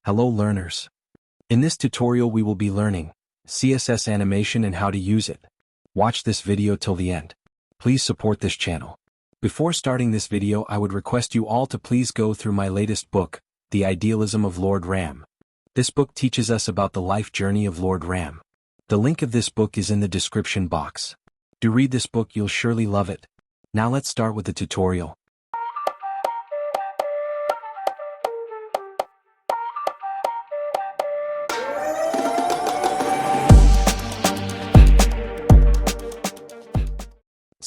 Hello learners. In this tutorial we will be learning CSS animation and how to use it. Watch this video till the end. Please support this channel. Before starting this video, I would request you all to please go through my latest book, The Idealism of Lord Ram. This book teaches us about the life journey of Lord Ram. The link of this book is in the description box. Do read this book, you'll surely love it. Now let's start with the tutorial.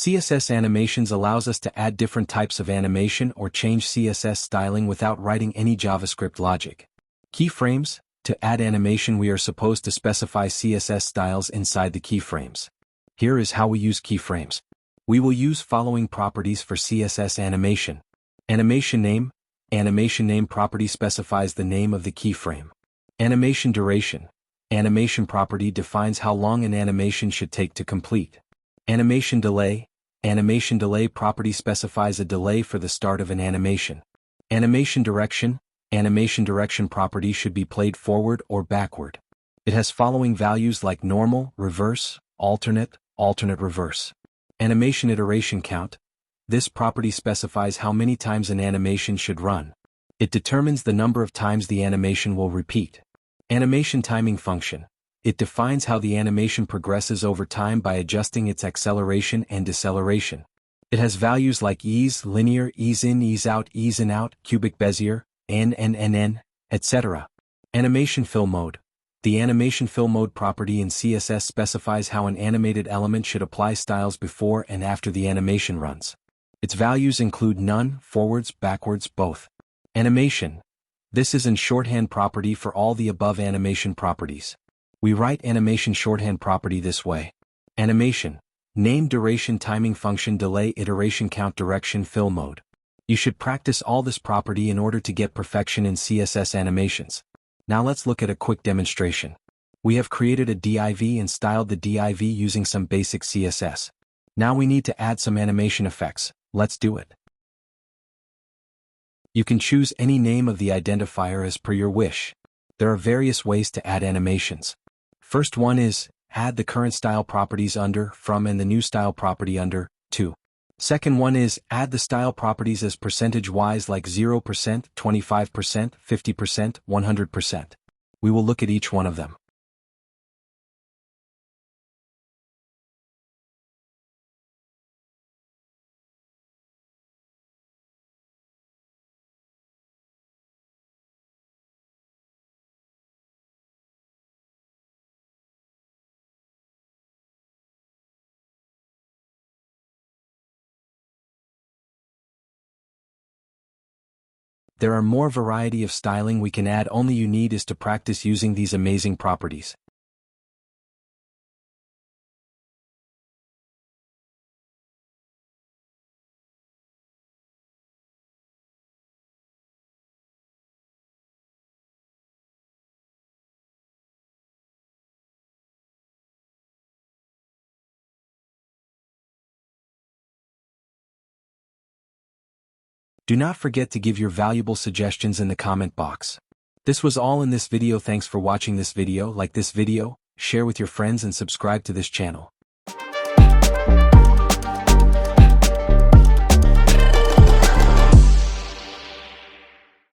CSS Animations allows us to add different types of animation or change CSS styling without writing any JavaScript logic. Keyframes. To add animation we are supposed to specify CSS styles inside the keyframes. Here is how we use keyframes. We will use following properties for CSS animation. Animation name. Animation name property specifies the name of the keyframe. Animation duration. Animation property defines how long an animation should take to complete. Animation delay. Animation delay property specifies a delay for the start of an animation. Animation direction. Animation direction property should be played forward or backward. It has following values like normal, reverse, alternate, alternate reverse. Animation iteration count. This property specifies how many times an animation should run. It determines the number of times the animation will repeat. Animation timing function. It defines how the animation progresses over time by adjusting its acceleration and deceleration. It has values like ease, linear, ease in, ease out, ease in out, cubic Bezier, n, etc. Animation fill mode. The animation fill mode property in CSS specifies how an animated element should apply styles before and after the animation runs. Its values include none, forwards, backwards, both. Animation. This is in shorthand property for all the above animation properties. We write animation shorthand property this way. Animation. Name duration timing function delay iteration count direction fill mode. You should practice all this property in order to get perfection in CSS animations. Now let's look at a quick demonstration. We have created a div and styled the div using some basic CSS. Now we need to add some animation effects. Let's do it. You can choose any name of the identifier as per your wish. There are various ways to add animations. First one is, add the current style properties under, from and the new style property under, to. Second one is, add the style properties as percentage-wise like 0%, 25%, 50%, 100%. We will look at each one of them. There are more variety of styling we can add, only you need is to practice using these amazing properties. Do not forget to give your valuable suggestions in the comment box. This was all in this video. Thanks for watching this video. Like this video, share with your friends and subscribe to this channel.